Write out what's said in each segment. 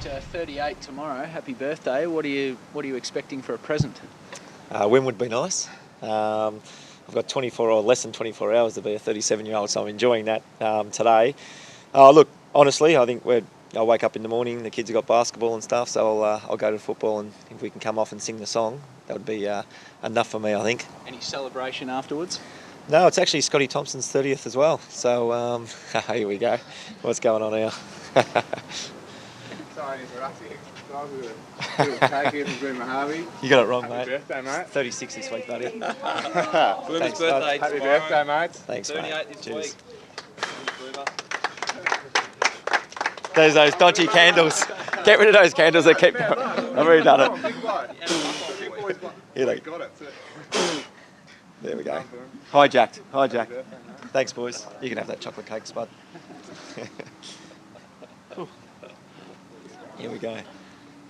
38 tomorrow. Happy birthday. What are you expecting for a present? Win would be nice. I've got less than 24 hours to be a 37-year-old, so I'm enjoying that today. Look, honestly, I think I'll wake up in the morning, the kids have got basketball and stuff, so I'll go to football, and if we can come off and sing the song, that would be enough for me, I think. Any celebration afterwards? No, it's actually Scotty Thompson's 30th as well, so here we go. What's going on here? Sorry, interrupting. Cake here from Brent Harvey. You got it wrong, mate. Happy birthday, mate. 36 this week, buddy. Boomer's Thanks, birthday bud. Happy birthday, mate. Thanks, 38 mate. this Cheers. week. There's those dodgy candles. Get rid of those candles that keep... I've already done it. Here they Got it. There we go. Hijacked. Thanks, boys. You can have that chocolate cake, Spud. Here we go.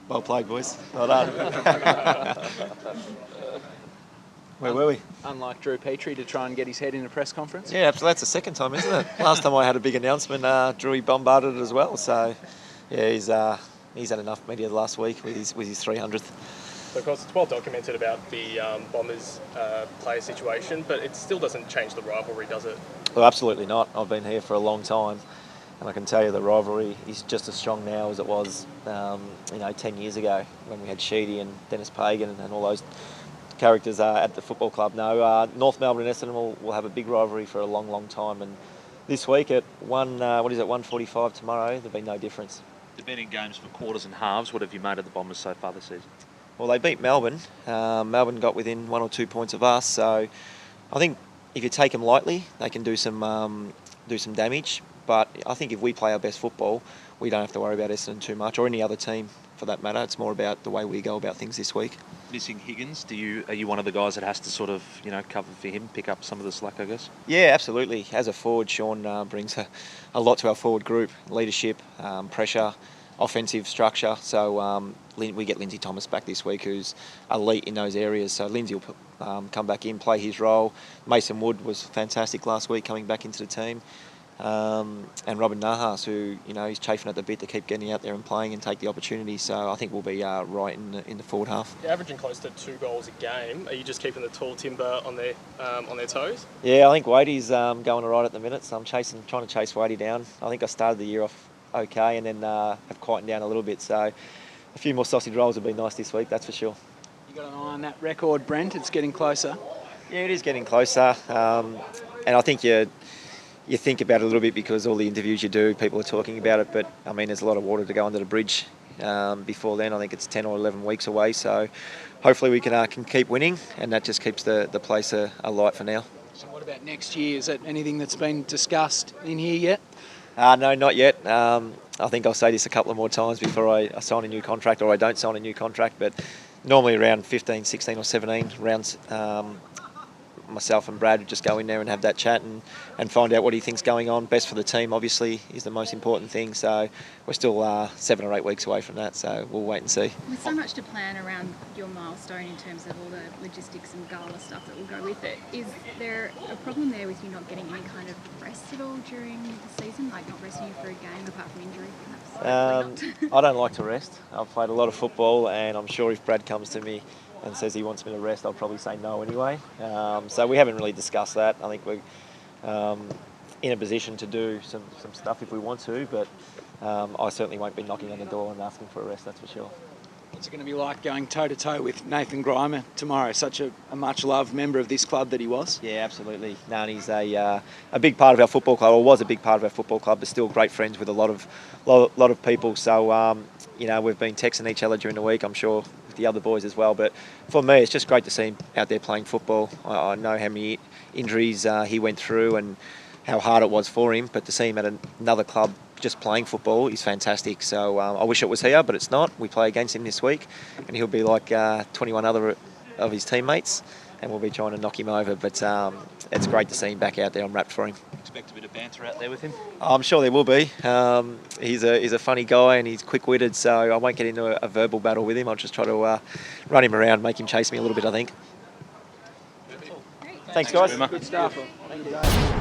Well played, boys. Well done. Where were we? Unlike Drew Petrie to try and get his head in a press conference? Yeah, absolutely. That's the second time, isn't it? Last time I had a big announcement, Drewy bombarded it as well. So, yeah, he's had enough media last week with his 300th. So of course, it's well documented about the Bombers player situation, but it still doesn't change the rivalry, does it? Well, absolutely not. I've been here for a long time, and I can tell you the rivalry is just as strong now as it was, 10 years ago when we had Sheedy and Dennis Pagan and all those characters at the football club. No, North Melbourne and Essendon will have a big rivalry for a long, long time, and this week at 1:45 tomorrow, there'll be no difference. They've been in games for quarters and halves. What have you made of the Bombers so far this season? Well, they beat Melbourne. Melbourne got within 1 or 2 points of us, so I think if you take them lightly, they can do some damage. But I think if we play our best football, we don't have to worry about Essendon too much, or any other team for that matter. It's more about the way we go about things this week. Missing Higgins, are you one of the guys that has to sort of cover for him, pick up some of the slack, I guess? Yeah, absolutely. As a forward, Sean brings a lot to our forward group: leadership, pressure, offensive structure. So we get Lindsay Thomas back this week, who's elite in those areas. So Lindsay will come back in, play his role. Mason Wood was fantastic last week coming back into the team. And Robin Nahas, who he's chafing at the bit to keep getting out there and playing and take the opportunity. So I think we'll be right in the forward half. You're averaging close to 2 goals a game. Are you just keeping the tall timber on their toes? Yeah, I think Wadey's going all right at the minute. So I'm trying to chase Wadey down. I think I started the year off okay, and then have quietened down a little bit. So a few more sausage rolls would be nice this week, that's for sure. You got an eye on that record, Brent? It's getting closer. Yeah, it is getting closer, and I think you think about it a little bit because all the interviews you do, people are talking about it. But I mean, there's a lot of water to go under the bridge before then. I think it's 10 or 11 weeks away. So hopefully we can keep winning, and that just keeps the place alight for now. So what about next year? Is that anything that's been discussed in here yet? No, not yet. I think I'll say this a couple of more times before I sign a new contract, or I don't sign a new contract. But normally around 15, 16 or 17 rounds, myself and Brad would just go in there and have that chat and find out what he thinks going on. Best for the team, obviously, is the most important thing. So we're still 7 or 8 weeks away from that, so we'll wait and see. With so much to plan around your milestone in terms of all the logistics and gala stuff that will go with it, is there a problem there with you not getting any kind of rest at all during the season, like not resting you for a game apart from injury perhaps? I don't like to rest. I've played a lot of football, and I'm sure if Brad comes to me and says he wants me to rest, I'll probably say no anyway. So we haven't really discussed that. I think we're in a position to do some stuff if we want to, but I certainly won't be knocking on the door and asking for a rest, that's for sure. What's it going to be like going toe-to-toe with Nathan Grimer tomorrow? Such a much-loved member of this club that he was. Yeah, absolutely. No, and he's a big part of our football club, or was a big part of our football club, but still great friends with a lot of people. So, we've been texting each other during the week, I'm sure with the other boys as well. But for me, it's just great to see him out there playing football. I know how many injuries he went through and how hard it was for him, but to see him at another club just playing football is fantastic. So I wish it was here, but it's not. We play against him this week, and he'll be like 21 other of his teammates, and we'll be trying to knock him over. But it's great to see him back out there. I'm wrapped for him. Expect a bit of banter out there with him? I'm sure there will be. He's a funny guy, and he's quick-witted, so I won't get into a verbal battle with him. I'll just try to run him around, make him chase me a little bit, I think. Great. Thanks, guys. Good stuff. Thank you.